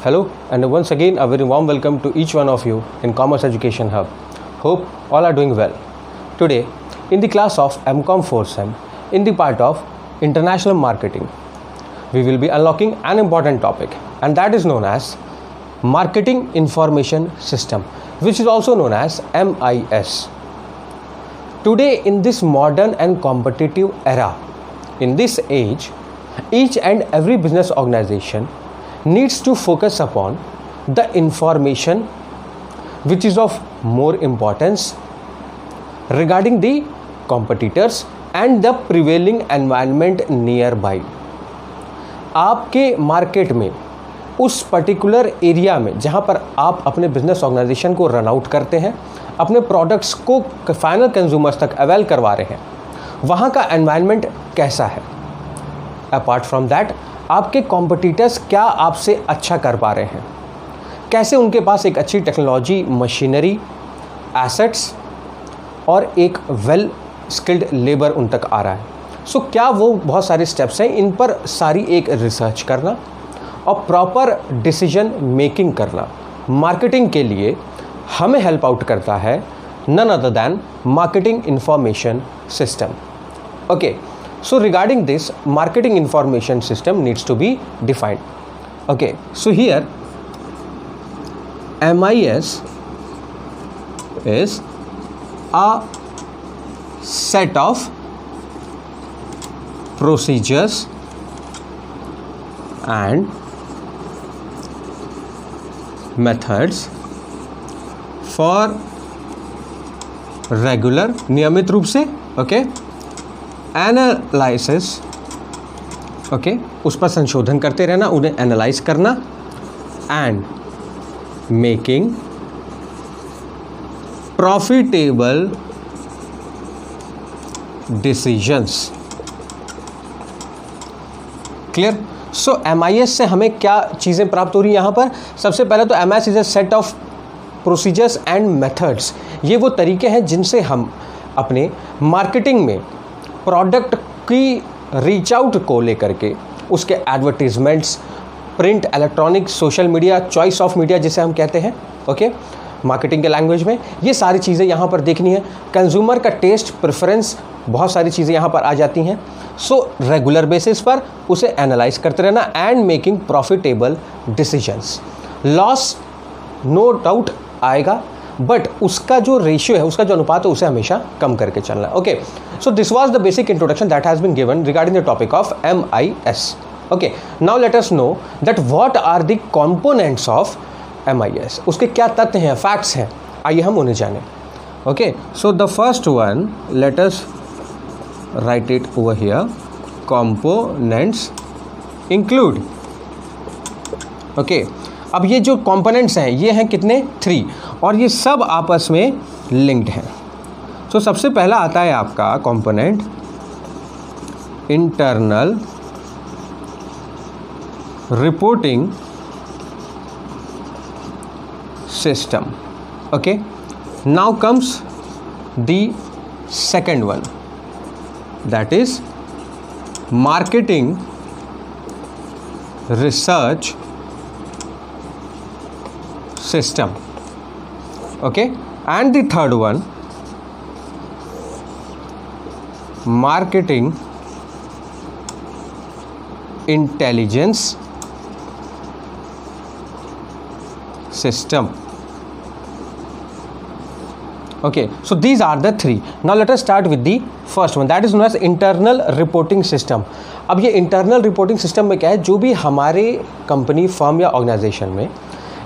Hello, and once again a very warm welcome to each one of you in Commerce Education Hub. Hope all are doing well. Today, in the class of MCOM 4SEM, in the part of International Marketing, we will be unlocking an important topic, and that is known as Marketing Information System, which is also known as MIS. Today, in this modern and competitive era, in this age, each and every business organization needs to focus upon the information which is of more importance regarding the competitors and the prevailing environment nearby. आपके market में उस particular area में जहाँ पर आप अपने business organisation को run out करते हैं, अपने प्रोडक्ट्स को फाइनल कंज्यूमर्स तक अवेल करवा रहे हैं, वहाँ का एनवायरनमेंट कैसा है. अपार्ट फ्रॉम दैट, आपके कॉम्पिटिटर्स क्या आपसे अच्छा कर पा रहे हैं, कैसे उनके पास एक अच्छी टेक्नोलॉजी, मशीनरी, एसेट्स और एक वेल स्किल्ड लेबर उन तक आ रहा है. सो क्या वो बहुत सारे स्टेप्स हैं, इन पर सारी एक रिसर्च करना और प्रॉपर डिसीजन मेकिंग करना मार्केटिंग के लिए हमें हेल्प आउट करता है none other than marketing information system. Okay, so regarding this, marketing information system needs to be defined. Okay, so here MIS is a set of procedures and methods for regular, नियमित रूप से, okay, analysis, okay, उस पर संशोधन करते रहना, उन्हें analyse करना and making profitable decisions. Clear? So MIS से हमें क्या चीज़ें प्राप्त हो रही हैं यहाँ पर? सबसे पहले तो MIS is a set of procedures and methods. ये वो तरीके हैं जिनसे हम अपने मार्केटिंग में प्रोडक्ट की रीच आउट को लेकर के उसके advertisements, print, electronic, social media, choice of media जिसे हम कहते हैं, ओके, मार्केटिंग के लैंग्वेज में, ये सारी चीज़ें यहाँ पर देखनी है. कंज्यूमर का टेस्ट, प्रेफरेंस, बहुत सारी चीज़ें यहाँ पर आ जाती हैं. सो रेगुलर बेसिस पर उसे एनालाइज करते रहना and making profitable decisions. Loss no doubt आएगा, बट उसका जो रेशियो है, उसका जो अनुपात है, उसे हमेशा कम करके चलना है. Okay, so this was the basic introduction that has been given regarding the topic of MIS. Okay, now let us know that what are the components of MIS. उसके क्या तथ्य हैं, फैक्ट्स हैं, आइए हम उन्हें जानें. Okay, so the first one, let us right it over here. Components include. Okay, अब ये जो कंपोनेंट्स हैं, ये हैं कितने? 3, और ये सब आपस में लिंक्ड हैं. तो सबसे पहला आता है आपका component internal reporting system. Okay, now comes the second one, that is marketing research system. Okay, and the third one, marketing intelligence system. Okay, so these are the 3. Now let us start with the first one, that is known as internal reporting system. अब ये internal reporting system में क्या है? जो भी हमारे company, firm या organisation में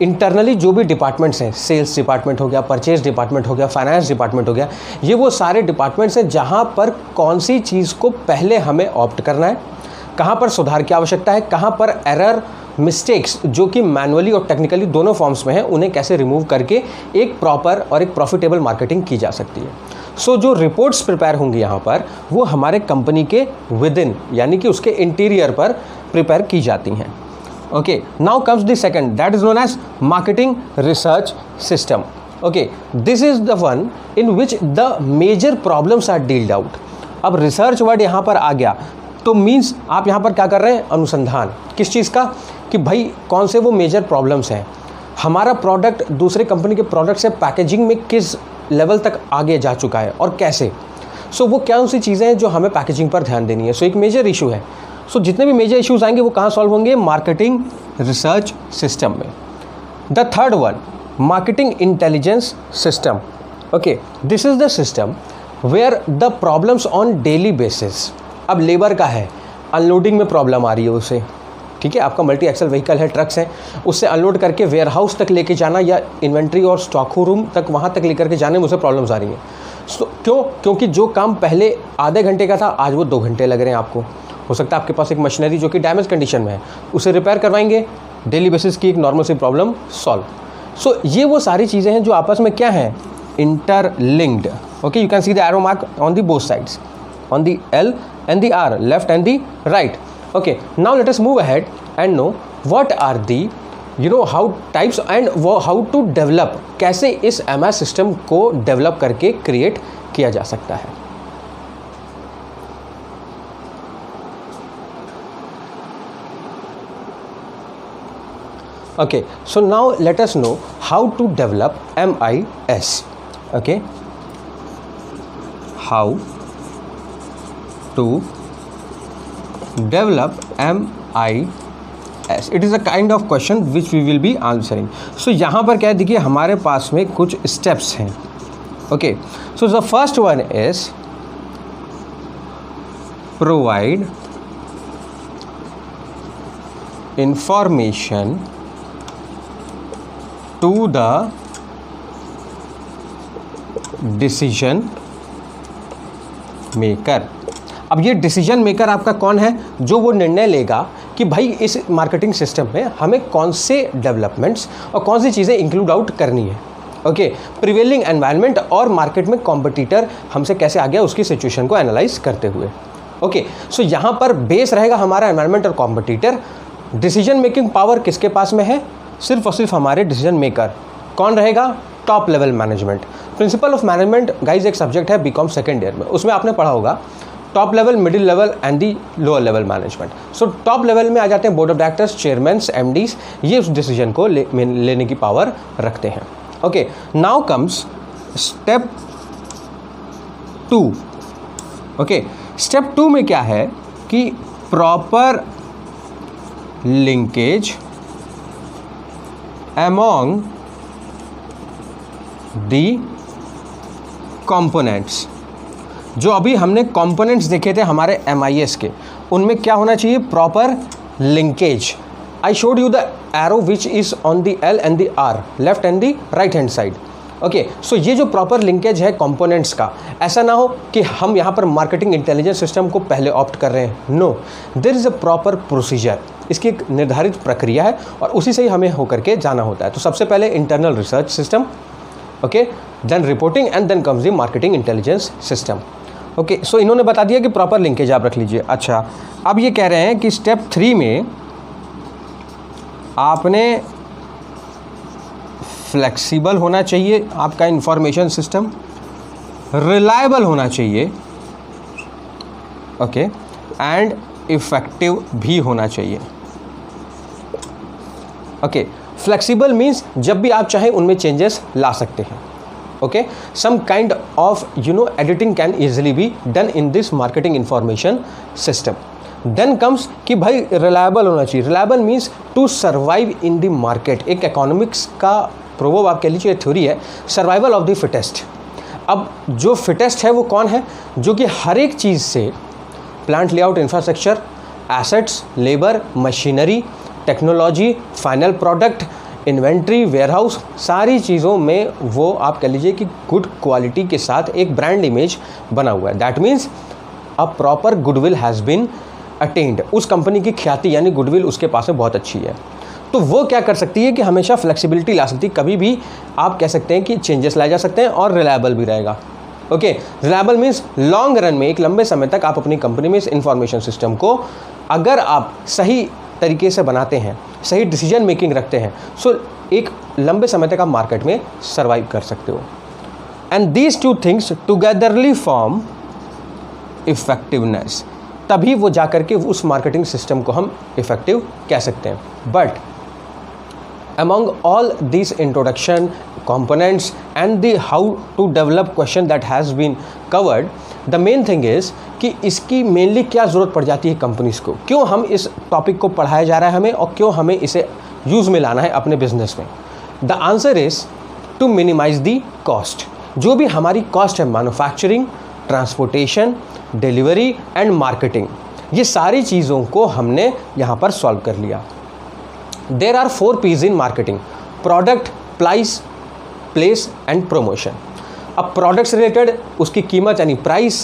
इंटरनली जो भी डिपार्टमेंट्स हैं, सेल्स डिपार्टमेंट हो गया, परचेज डिपार्टमेंट हो गया, फाइनेंस डिपार्टमेंट हो गया, ये वो सारे डिपार्टमेंट्स हैं जहाँ पर कौन सी चीज़ को पहले हमें ऑप्ट करना है, कहाँ पर सुधार की आवश्यकता है, कहाँ पर एरर, मिस्टेक्स जो कि मैनुअली और टेक्निकली दोनों फॉर्म्स में हैं, उन्हें कैसे रिमूव करके एक प्रॉपर और एक प्रॉफिटेबल मार्केटिंग की जा सकती है. सो जो रिपोर्ट्स प्रिपेयर होंगी यहाँ पर, वो हमारे कंपनी के विद इन, यानी कि उसके इंटीरियर पर प्रिपेयर की जाती हैं. Okay, now comes the second, that is known as marketing research system. Okay, this is the one in which the major problems are dealt out. अब रिसर्च वर्ड यहाँ पर आ गया तो मीन्स आप यहाँ पर क्या कर रहे हैं, अनुसंधान किस चीज़ का, कि भाई कौन से वो मेजर प्रॉब्लम्स हैं, हमारा प्रोडक्ट दूसरे कंपनी के प्रोडक्ट से पैकेजिंग में किस लेवल तक आगे जा चुका है और कैसे। सो वो क्या सी चीज़ें हैं जो हमें पैकेजिंग पर ध्यान देनी है। सो एक मेजर इशू है। सो जितने भी मेजर इश्यूज आएंगे वो कहाँ सॉल्व होंगे, मार्केटिंग रिसर्च सिस्टम में। The third one, marketing intelligence system. Okay, this is the system where the problems on daily basis. अब लेबर का है, अनलोडिंग में प्रॉब्लम आ रही है उसे, ठीक है, आपका मल्टी एक्सल व्हीकल है, ट्रक्स हैं, उससे अनलोड करके वेयर हाउस तक लेके जाना या इन्वेंट्री और स्टॉक रूम तक वहाँ तक लेकर के जाने में उसे प्रॉब्लम्स आ रही हैं। क्यों? क्योंकि जो काम पहले आधे घंटे का था आज वो 2 घंटे लग रहे हैं आपको। हो सकता है आपके पास एक मशीनरी जो कि डैमेज कंडीशन में है, उसे रिपेयर करवाएंगे, डेली बेसिस की एक नॉर्मल सी प्रॉब्लम सॉल्व। सो ये वो सारी चीज़ें हैं जो आपस में क्या हैं, interlinked. Okay, you can see the arrow mark on the both sides, on the L and the R, left and the right. Okay, now let us move ahead and know what are the how types and how to develop, कैसे इस MS system को develop करके create किया जा सकता है। Okay, so now let us know how to develop MIS. Okay, how to develop MIS. It is a kind of question which we will be answering. So यहाँ पर क्या है, देखिए हमारे पास में कुछ steps हैं. Okay, so the first one is provide information to the decision maker. अब ये डिसीजन मेकर आपका कौन है, जो वो निर्णय लेगा कि भाई इस मार्केटिंग सिस्टम में हमें कौन से डेवलपमेंट्स और कौन सी चीज़ें इंक्लूड आउट करनी है। ओके, प्रिवेलिंग एनवायरनमेंट और मार्केट में कॉम्पिटिटर हमसे कैसे आ गया उसकी सिचुएशन को एनालाइज करते हुए। ओके, सो यहाँ पर बेस रहेगा हमारा एनवायरनमेंट और कॉम्पिटिटर। डिसीजन मेकिंग पावर किसके पास में है, सिर्फ और सिर्फ हमारे डिसीजन मेकर। कौन रहेगा, top level management. Principle of management guys एक सब्जेक्ट है बीकॉम सेकेंड ईयर में, उसमें आपने पढ़ा होगा top level, middle level and the lower level management. So top level में आ जाते हैं board of directors, chairman's, MDs, ये उस डिसीजन को लेने की पावर रखते हैं। Okay, now comes step 2। Okay, step 2 में क्या है कि proper linkage among the components। जो अभी हमने कंपोनेंट्स देखे थे हमारे MIS के, उनमें क्या होना चाहिए, proper linkage. I showed you the arrow which is on the L and the R, left and the right hand side. Okay, so ये जो प्रॉपर लिंकेज है कंपोनेंट्स का, ऐसा ना हो कि हम यहाँ पर मार्केटिंग इंटेलिजेंस सिस्टम को पहले ऑप्ट कर रहे हैं। No, there is a proper procedure, इसकी एक निर्धारित प्रक्रिया है और उसी से ही हमें होकर के जाना होता है। तो सबसे पहले internal research system, okay, then reporting and then comes the marketing intelligence system. Okay, so इन्होंने बता दिया कि प्रॉपर लिंकेज आप रख लीजिए। अच्छा, अब ये कह रहे हैं कि स्टेप 3 में आपने फ्लेक्सिबल होना चाहिए आपका इंफॉर्मेशन सिस्टम, रिलायबल होना चाहिए, ओके, एंड इफेक्टिव भी होना चाहिए। ओके, फ्लेक्सिबल मीन्स जब भी आप चाहें उनमें चेंजेस ला सकते हैं। Okay, some kind of editing can easily be done in this marketing information system. Then comes कि भाई रिलायबल होना चाहिए। Reliable means to survive in the market. एक इकोनॉमिक्स का प्रोवर्ब आप कह लीजिए, थ्योरी है, सर्वाइवल ऑफ द फिटेस्ट। अब जो फिटेस्ट है वो कौन है, जो कि हर एक चीज़ से, plant layout, infrastructure, assets, labour, machinery, technology, final product, inventory, warehouse, सारी चीज़ों में वो आप कह लीजिए कि गुड क्वालिटी के साथ एक ब्रांड इमेज बना हुआ है। That means a proper goodwill has been attend. उस कंपनी की ख्याति यानी गुडविल उसके पास में बहुत अच्छी है। तो वो क्या कर सकती है कि हमेशा फ्लेक्सिबिलिटी ला सकती है, कभी भी आप कह सकते हैं कि चेंजेस लाए जा सकते हैं, और रिलायबल भी रहेगा। Okay, reliable means long run में, एक लंबे समय तक आप अपनी कंपनी में इस इंफॉर्मेशन सिस्टम को अगर आप सही तरीके से बनाते हैं, सही डिसीजन मेकिंग रखते हैं, सो एक लंबे समय तक आप मार्केट में सर्वाइव कर सकते हो। And these two things togetherly form effectiveness. तभी वो जा कर के उस मार्केटिंग सिस्टम को हम इफ़ेक्टिव कह सकते हैं. But among all these introduction components and the how to develop question that has been covered, the main thing is कि इसकी मेनली क्या ज़रूरत पड़ जाती है कंपनीज़ को, क्यों हम इस टॉपिक को पढ़ाया जा रहा है हमें और क्यों हमें इसे यूज़ में लाना है अपने बिजनेस में. The answer is to minimise the cost. जो भी हमारी कॉस्ट है, manufacturing, transportation, delivery and marketing, ये सारी चीज़ों को हमने यहाँ पर सॉल्व कर लिया. There are 4 P's in marketing: product, price, place and promotion. अब प्रोडक्ट से रिलेटेड उसकी कीमत यानी प्राइस,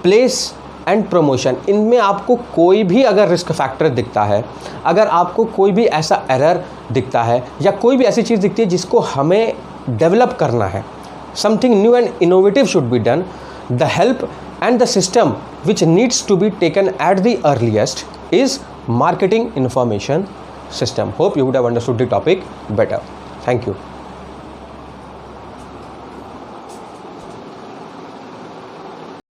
प्लेस एंड प्रमोशन, इनमें आपको कोई भी अगर रिस्क फैक्टर दिखता है, अगर आपको कोई भी ऐसा एरर दिखता है या कोई भी ऐसी चीज़ दिखती है जिसको हमें डेवलप करना है, something new and innovative should be done, the help and the system which needs to be taken at the earliest is marketing information system. Hope you would have understood the topic better. Thank you.